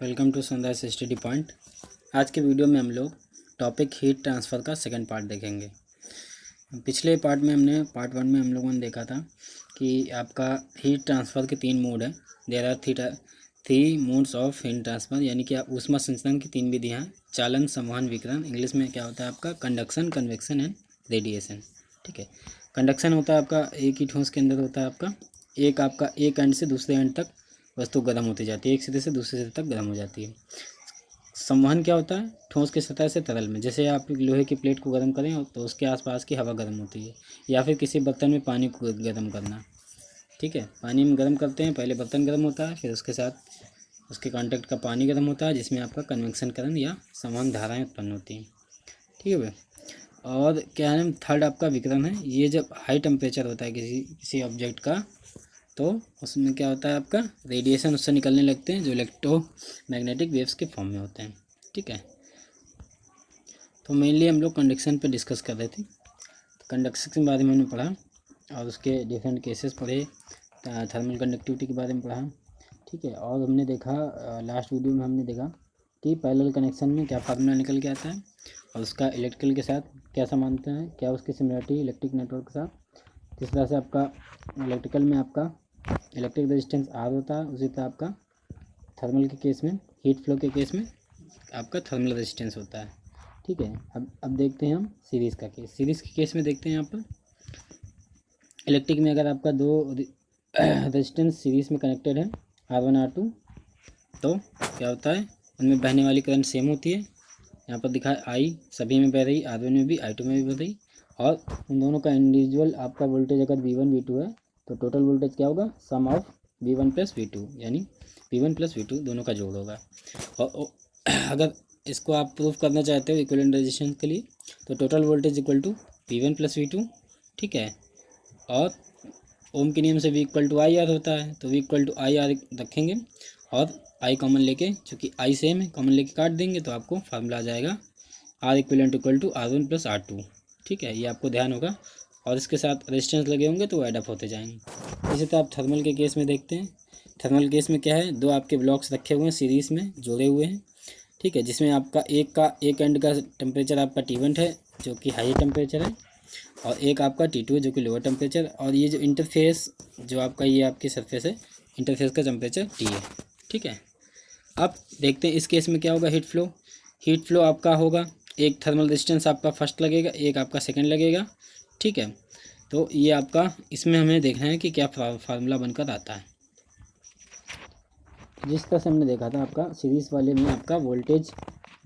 Welcome to Sunrise Study Point. आज के video में हम लोग टॉपिक हीट ट्रांसफ़र का सेकंड पार्ट देखेंगे। पिछले पार्ट में पार्ट वन में हम लोगों ने देखा था कि आपका हीट ट्रांसफ़र के तीन मोड हैं। There are three modes of heat transfer, यानी कि ऊष्मा संचरण की तीन विधियाँ हैं। चालन, संवहन, विकिरण। इंग्लिश में क्या होता है आपका? Conduction, convection and radiation. ठीक है। कंडक्शन होता है आपका एक ही ठोस के अंदर होता है आपका एक एंड से दूसरे एंड तक वस्तु गर्म होती जाती है, एक सिरे से दूसरे सिरे तक गर्म हो जाती है। संवहन क्या होता है? ठोस की सतह से तरल में, जैसे आप लोहे की प्लेट को गर्म करें तो उसके आसपास की हवा गर्म होती है, या फिर किसी बर्तन में पानी को गर्म करना। ठीक है, पानी में गर्म करते हैं, पहले बर्तन गर्म होता है, फिर उसके साथ उसके कांटेक्ट का पानी गर्म होता है, जिसमें आपका कन्वेक्शन करंट या संवहन धाराएँ उत्पन्न होती हैं। ठीक है भाई। और क्या है, थर्ड आपका विकिरण है। ये जब हाई टेम्परेचर होता है किसी ऑब्जेक्ट का, तो उसमें क्या होता है आपका? रेडिएशन उससे निकलने लगते हैं, जो इलेक्ट्रोमैग्नेटिक वेव्स के फॉर्म में होते हैं। ठीक है। तो मेनली हम लोग कंडक्शन पे डिस्कस कर रहे थे। तो कंडक्शन के बारे में हमने पढ़ा और उसके डिफरेंट केसेस पढ़े, थर्मल कंडक्टिविटी के बारे में पढ़ा। ठीक है। और हमने देखा लास्ट वीडियो में हमने देखा कि पैरेलल कनेक्शन में क्या फार्मूला निकल के आता है और उसका इलेक्ट्रिकल के साथ क्या समानता है, क्या उसकी सिमिलरिटी इलेक्ट्रिक नेटवर्क के साथ। किस तरह से आपका इलेक्ट्रिकल में आपका इलेक्ट्रिक रेजिस्टेंस आर होता है, उसी तरह आपका थर्मल के केस में, हीट फ्लो के केस में आपका थर्मल रेजिस्टेंस होता है। ठीक है। अब देखते हैं हम सीरीज़ का केस। सीरीज़ के केस में देखते हैं यहाँ पर इलेक्ट्रिक में अगर आपका दो रेजिस्टेंस सीरीज़ में कनेक्टेड है, R1 R2, तो क्या होता है? उनमें बहने वाली करंट सेम होती है। यहाँ पर दिखा है I सभी में बह रही, R1 में भी, I2 में भी बह रही, और उन दोनों का इंडिविजुअल आपका वोल्टेज अगर V1 V2 है, तो टोटल वोल्टेज क्या होगा? सम ऑफ V1 प्लस V2, यानी V1 प्लस V2 दोनों का जोड़ होगा। और अगर इसको आप प्रूफ करना चाहते हो इक्विवेलेंट रेजिस्टेंस के लिए, तो total voltage equal to V1 plus V2। ठीक है। और ओम के नियम से V equal to I R होता है, तो V equal to I R रखेंगे और आई कॉमन लेके, चूँकि आई सेम है, कॉमन लेके काट देंगे तो आपको फार्मूला आ जाएगा are equal to R1 plus R2। ठीक है, ये आपको ध्यान होगा। और इसके साथ रेजिस्टेंस लगे होंगे तो वो एड अप होते जाएंगे। इसी तरह आप थर्मल के केस में देखते हैं। थर्मल केस में क्या है? दो आपके ब्लॉक्स रखे हुए हैं, सीरीज़ में जोड़े हुए हैं। ठीक है, जिसमें आपका एक एंड का टेम्परेचर आपका T1 है, जो कि हाई टेम्परेचर है, और एक आपका T2 है, जो कि लोअर टेम्परेचर। और ये जो इंटरफेस जो आपका ये आपकी सरफेस है, इंटरफेस का टेम्परेचर T है। ठीक है। अब देखते हैं इस केस में क्या होगा। हीट फ्लो आपका होगा, एक थर्मल रेजिस्टेंस आपका फर्स्ट लगेगा, एक आपका सेकंड लगेगा। ठीक है। तो ये आपका इसमें हमें देखना है कि क्या फार्मूला बनकर आता है। जिस तरह से हमने देखा था आपका सीरीज़ वाले में आपका वोल्टेज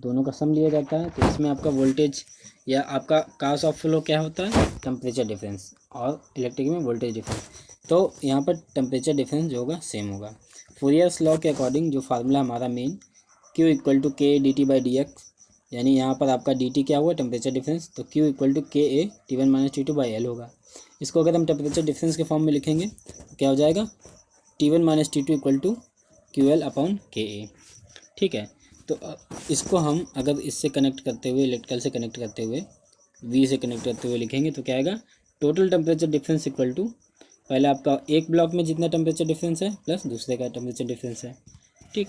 दोनों का सम लिया जाता है, तो इसमें आपका वोल्टेज या आपका कॉस ऑफ फ्लो क्या होता है? टेम्परेचर डिफरेंस, और इलेक्ट्रिक में वोल्टेज डिफरेंस। तो यहाँ पर टेम्परेचर डिफरेंस जो होगा सेम होगा। फूरियर्स लॉ के अकॉर्डिंग जो फार्मूला हमारा मेन Q इक्वल टू के D T by d x, यानी यहाँ पर आपका डी टी क्या हुआ? टेम्परेचर डिफरेंस, तो Q equal to K A T1 minus T2 by L होगा। इसको अगर हम टेम्परेचर डिफरेंस के फॉर्म में लिखेंगे तो क्या हो जाएगा? T1 minus T2 equal to QL upon KA। ठीक है। तो इसको हम अगर इससे कनेक्ट करते हुए, इलेक्ट्रिकल से कनेक्ट करते हुए, V से कनेक्ट करते हुए लिखेंगे तो क्या आएगा? Total temperature difference equal to पहले आपका एक ब्लॉक में जितना टेम्परेचर डिफरेंस है प्लस दूसरे का टेम्परेचर डिफरेंस है। ठीक।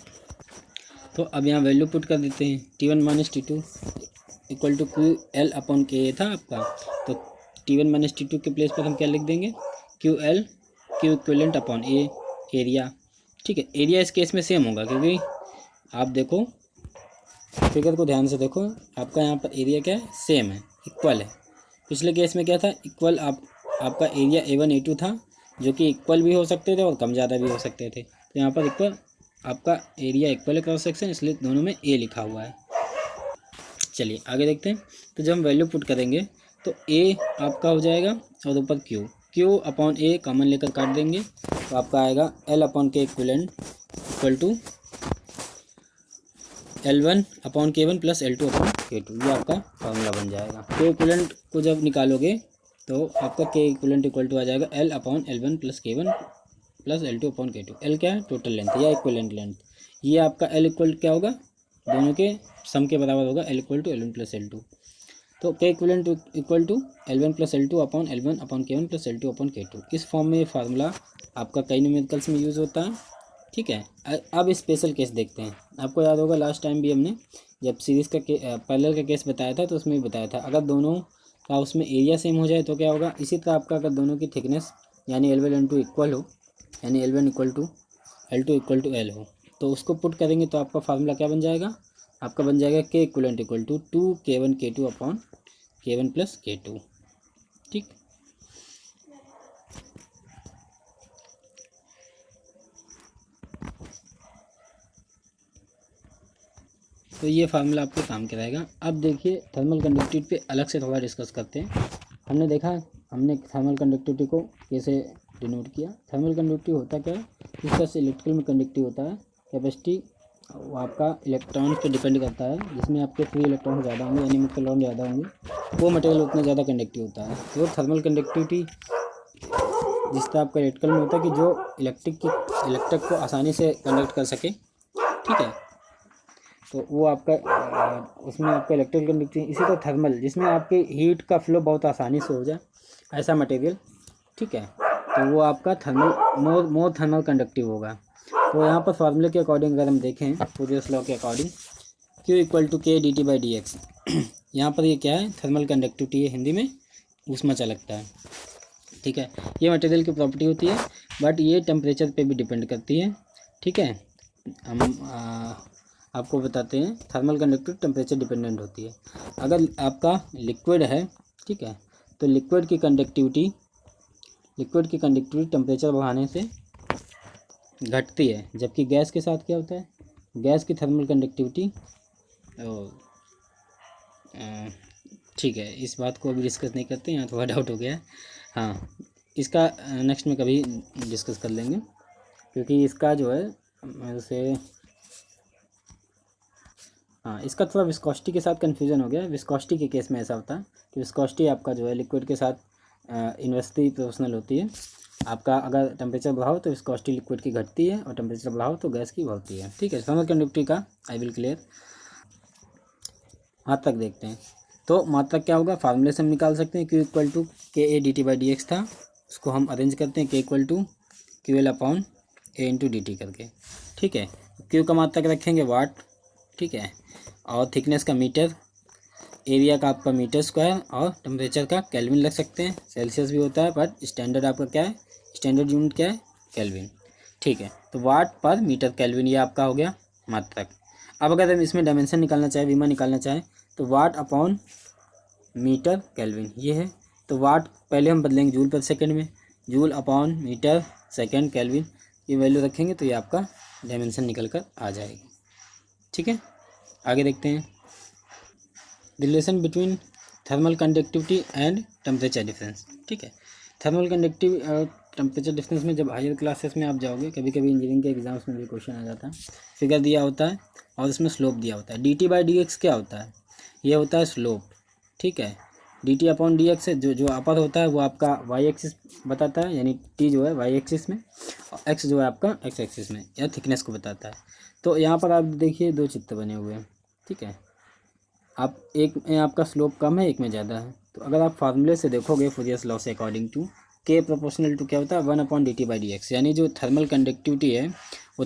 तो अब यहाँ वैल्यू पुट कर देते हैं। T1 minus T2 equal to QL upon KA था आपका, तो T1 माइनस T2 के प्लेस पर हम क्या लिख देंगे? QL Q equivalent upon A, area. ठीक है। एरिया इस केस में सेम होगा, क्योंकि आप देखो फिगर को ध्यान से देखो, आपका यहाँ पर एरिया क्या है? सेम है, इक्वल है। पिछले केस में क्या था? इक्वल आपका एरिया A1 A2 था, जो कि इक्वल भी हो सकते थे और कम ज़्यादा भी हो सकते थे। तो यहाँ पर इक्वल आपका एरिया इक्वल है क्रॉस सेक्शन, इसलिए दोनों में A लिखा हुआ है। चलिए आगे देखते हैं। तो जब हम वैल्यू पुट करेंगे तो A आपका हो जाएगा और ऊपर Q अपॉन A कॉमन लेकर काट देंगे, तो आपका आएगा L upon K equivalent equal to L1 upon K1 plus L2 upon K2। ये आपका फार्मूला बन जाएगा। K इक्वलेंट को जब निकालोगे तो आपका K इक्वलेंट इक्वल टू आ जाएगा L upon L1 plus K1 plus L2 upon K2। L क्या है? टोटल लेंथ या इक्वलेंट लेंथ। ये आपका L इक्वल क्या होगा? दोनों के सम के बराबर होगा, L equal to L1 plus L2। तो K equivalent equal to L1 plus L2 upon L1 upon K1 plus L2 upon K2। इस फॉर्म में ये फार्मूला आपका कई न्यूमेरिकल्स में यूज़ होता है। ठीक है। अब स्पेशल केस देखते हैं। आपको याद होगा लास्ट टाइम भी हमने जब सीरीज़ का पैरेलल का केस बताया था तो उसमें भी बताया था, अगर दोनों का उसमें एरिया सेम हो जाए तो क्या होगा। इसी तरह आपका अगर दोनों की थिकनेस यानी L1 L2 इक्वल हो, यानी L1 equal to L2 equal to L हो, तो उसको पुट करेंगे तो आपका फार्मूला क्या बन जाएगा। आपका बन जाएगा K equivalent equal to 2K1 K2 upon K1 plus K2। ठीक। तो ये फार्मूला आपके काम के रहेगा। अब देखिए थर्मल कंडक्टिविटी पे अलग से थोड़ा डिस्कस करते हैं। हमने थर्मल कंडक्टिविटी को कैसे डिनोट किया। थर्मल कंडक्टिविटी होता क्या है, इस तरह से इलेक्ट्रिकल में कंडक्टिव होता है। कैपेसिटी वो आपका इलेक्ट्रॉन पे डिपेंड करता है, जिसमें आपके फ्री इलेक्ट्रॉन ज़्यादा होंगे यानी मुक्त इलेक्ट्रॉन ज़्यादा होंगे वो मटेरियल उतना ज़्यादा कंडक्टिव होता है। तो थर्मल कंडक्टिविटी जिस तरह आपका इलेक्ट्रिकल में होता है कि जो इलेक्ट्रिक को आसानी से कंडक्ट कर सके। ठीक है, तो वो आपका उसमें आपका इलेक्ट्रिकल कंडक्टिविटी। इसी तरह थर्मल जिसमें आपके हीट का फ्लो बहुत आसानी से हो जाए ऐसा मटेरियल। ठीक है, तो वो आपका थर्मल मोर थर्मल कंडक्टिव होगा। तो यहाँ पर फार्मूले के अकॉर्डिंग अगर हम देखें फूरियर्स लॉ के according Q equal to K dt by d x. यहाँ पर ये क्या है, थर्मल कंडक्टिविटी है, हिंदी में ऊष्मा चालकता है। ठीक है, ये मटेरियल की प्रॉपर्टी होती है, बट ये टेम्परेचर पे भी डिपेंड करती है। ठीक है, हम आपको बताते हैं थर्मल कंडक्टिविटी टेम्परेचर डिपेंडेंट होती है। अगर आपका लिक्विड है, ठीक है, तो लिक्विड की कंडक्टिविटी टेम्परेचर बढ़ाने से घटती है, जबकि गैस के साथ क्या होता है, गैस की थर्मल कंडक्टिविटी। ठीक है, इस बात को अभी डिस्कस नहीं करते, यहाँ थोड़ा डाउट हो गया है। हाँ, इसका नेक्स्ट में कभी डिस्कस कर लेंगे, क्योंकि इसका जो है मेरे से हाँ इसका थोड़ा विस्कोसिटी के साथ कन्फ्यूज़न हो गया। विस्कोसिटी के केस में ऐसा होता है कि विस्कोसिटी आपका जो है लिक्विड के साथ इन्वर्सली प्रोपोर्शनल होती है। आपका अगर टेम्परेचर बढ़ाओ तो विस्कोसिटी लिक्विड की घटती है और टेम्परेचर बढ़ाओ तो गैस की बढ़ती है। ठीक है, थर्मल कंडक्टिविटी का आई विल क्लियर। मात्रक देखते हैं, तो मात्रक क्या होगा, फार्मूले से हम निकाल सकते हैं। Q equal to K A d T by d x था, उसको हम अरेंज करते हैं K equal to Q L upon A into d T करके। ठीक है, Q का मात्रक रखेंगे वाट। ठीक है, और थिकनेस का मीटर, एरिया का आपका मीटर स्क्वायर, और टेम्परेचर का केल्विन लग सकते हैं। सेल्सियस भी होता है बट स्टैंडर्ड आपका क्या है, स्टैंडर्ड यूनिट क्या है, केल्विन। ठीक है, तो वाट पर मीटर केल्विन ये आपका हो गया मात्रक। अब अगर हम इसमें डायमेंशन निकालना चाहें, विमा निकालना चाहें, तो वाट अपॉन मीटर केल्विन ये है। तो वाट पहले हम बदलेंगे जूल पर सेकंड में, joule upon metre second kelvin, ये वैल्यू रखेंगे तो ये आपका डायमेंशन निकल कर आ जाएगी। ठीक है, आगे देखते हैं relation between thermal conductivity and temperature difference. ठीक है, थर्मल कंडक्टिव टेम्परेचर डिफरेंस में जब हायर क्लासेस में आप जाओगे, कभी कभी इंजीनियरिंग के एग्जाम्स में भी क्वेश्चन आ जाता है, फिगर दिया होता है और इसमें स्लोप दिया होता है। D T by d x क्या होता है, ये होता है स्लोप। ठीक है, D T upon D x जो अपर होता है वो आपका वाई एक्सिस बताता है, यानी टी जो है वाई एक्सिस में और एक्स जो है आपका एक्स एक्सिस में, या थिकनेस को बताता है। तो यहाँ पर आप देखिए दो चित्र बने हुए हैं। ठीक है, आप एक में आपका स्लोप कम है, एक में ज़्यादा है। तो अगर आप फार्मूले से देखोगे फूरियर्स लॉ से अकॉर्डिंग टू के प्रोपोर्शनल टू क्या होता है, 1 upon D T by d x, यानी जो थर्मल कंडक्टिविटी है वो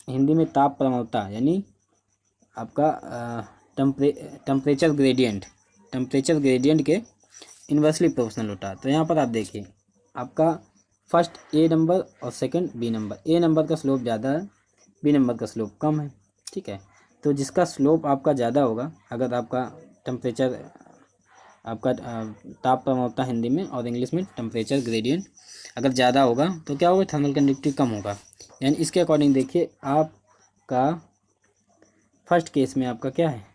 हिंदी में ताप प्रवणता, यानी आपका टेम्परेचर ग्रेडियंट के इन्वर्सली प्रोपोर्शनल होता है। तो यहाँ पर आप देखिए आपका फर्स्ट ए नंबर और सेकंड बी नंबर, ए नंबर का स्लोप ज़्यादा है, बी नंबर का स्लोप कम है। ठीक है, तो जिसका स्लोप आपका ज़्यादा होगा, अगर आपका टेम्परेचर आपका ताप प्रवणता हिंदी में और इंग्लिश में टेम्परेचर ग्रेडियंट अगर ज़्यादा होगा तो क्या होगा, थर्मल कंडक्टिविटी कम होगा। यानी इसके अकॉर्डिंग देखिए आपका फर्स्ट केस में आपका क्या है,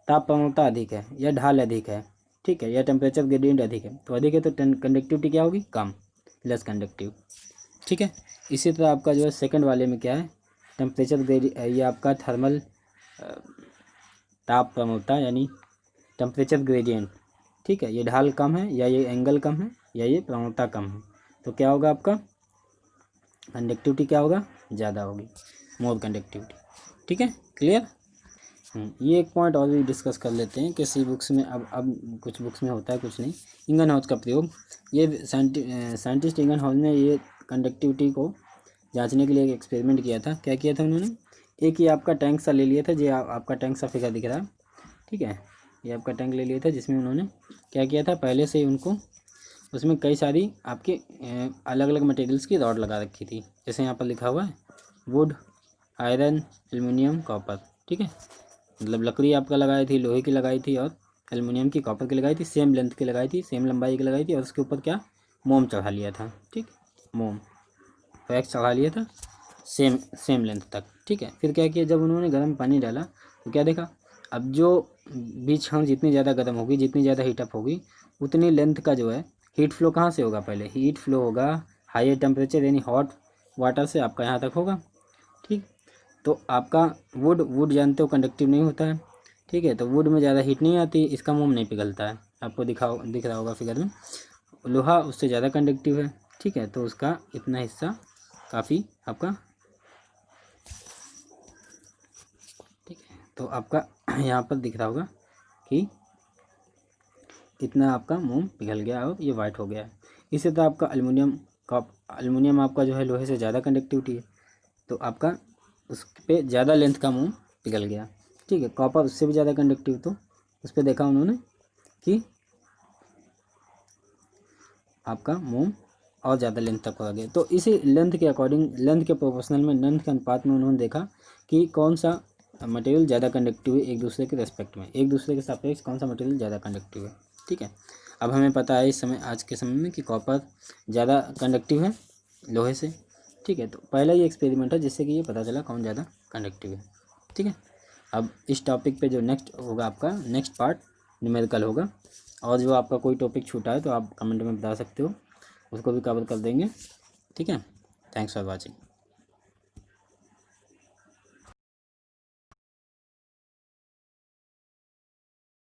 ताप प्रवणता अधिक है या ढाल अधिक है। ठीक है, या टेम्परेचर ग्रेडियंट अधिक है, तो अधिक है तो कंडक्टिविटी क्या होगी, कम, लेस कंडक्टिव। ठीक है, इसी तरह आपका जो है सेकंड वाले में क्या है, टेम्परेचर ग्रेडियंट, ये आपका थर्मल ताप प्रवणता यानी टेम्परेचर ग्रेडियंट। ठीक है, ये ढाल कम है या ये एंगल कम है या ये प्रवणता कम है, तो क्या होगा आपका कंडक्टिविटी क्या होगा, ज़्यादा होगी, मोर कंडक्टिविटी। ठीक है, क्लियर। ये एक पॉइंट और भी डिस्कस कर लेते हैं, किसी बुक्स में अब कुछ बुक्स में होता है कुछ नहीं। इंगनहाउस का प्रयोग, ये साइंटिस्ट इंगनहाउस ने ये कंडक्टिविटी को जांचने के लिए एक एक्सपेरिमेंट किया था। क्या किया था उन्होंने, एक ये आपका टैंक सा ले लिया था, जो आपका टैंक सा फिगर दिख रहा है, ठीक है, ये आपका टैंक ले लिया था, जिसमें उन्होंने क्या किया था, पहले से ही उनको उसमें कई सारी आपके अलग अलग मटेरियल्स की रॉड लगा रखी थी। जैसे यहाँ पर लिखा हुआ है वुड, आयरन, एल्युमिनियम, कॉपर, ठीक है, मतलब लकड़ी आपका लगाई थी, लोहे की लगाई थी, और एल्युमिनियम की, कॉपर की लगाई थी, सेम लेंथ की लगाई थी, सेम लंबाई की लगाई थी, और उसके ऊपर क्या, मोम चढ़ा लिया था, ठीक, मोम वैक्स चढ़ा लिया था, सेम सेम लेंथ तक, ठीक है। फिर क्या किया, जब उन्होंने गर्म पानी डाला तो क्या देखा, अब जो बीच हम जितनी ज़्यादा गर्म होगी, जितनी ज़्यादा हीटअप होगी, उतनी लेंथ का जो है हीट फ्लो कहाँ से होगा, पहले हीट फ्लो होगा हायर टेम्परेचर यानी हॉट वाटर से आपका यहाँ तक होगा, ठीक। तो आपका वुड जानते हो कंडक्टिव नहीं होता है, ठीक है, तो वुड में ज़्यादा हीट नहीं आती, इसका मोम नहीं पिघलता है, आपको दिख रहा होगा फिगर में। लोहा उससे ज़्यादा कंडक्टिव है, ठीक है, तो उसका इतना हिस्सा काफ़ी आपका, ठीक है, तो आपका यहाँ पर दिख रहा होगा कि इतना आपका मोम पिघल गया और ये वाइट हो गया है। इसी तरह आपका एल्युमिनियम आपका जो है लोहे से ज़्यादा कंडक्टिविटी है, तो आपका उस पे ज़्यादा लेंथ का मोम पिघल गया, ठीक है। कॉपर उससे भी ज़्यादा कंडक्टिव, तो उस पर देखा उन्होंने कि आपका मोम और ज़्यादा लेंथ तक हो गया। तो इसी लेंथ के अकॉर्डिंग, लेंथ के प्रोपोर्शनल में, लेंथ के अनुपात में उन्होंने देखा कि कौन सा मटेरियल ज़्यादा कंडक्टिव है एक दूसरे के रेस्पेक्ट में, एक दूसरे के सापेक्ष कौन सा मटेरियल ज़्यादा कंडक्टिव है, ठीक है। अब हमें पता है इस समय, आज के समय में, कि कॉपर ज़्यादा कंडक्टिव है लोहे से, ठीक है। तो पहला ये एक्सपेरिमेंट है जिससे कि ये पता चला कौन ज़्यादा कंडक्टिव है, ठीक है। अब इस टॉपिक पे जो नेक्स्ट होगा, आपका नेक्स्ट पार्ट न्यूमेरिकल होगा, और जो आपका कोई टॉपिक छूटा है तो आप कमेंट में बता सकते हो, उसको भी कवर कर देंगे, ठीक है। Thanks for watching.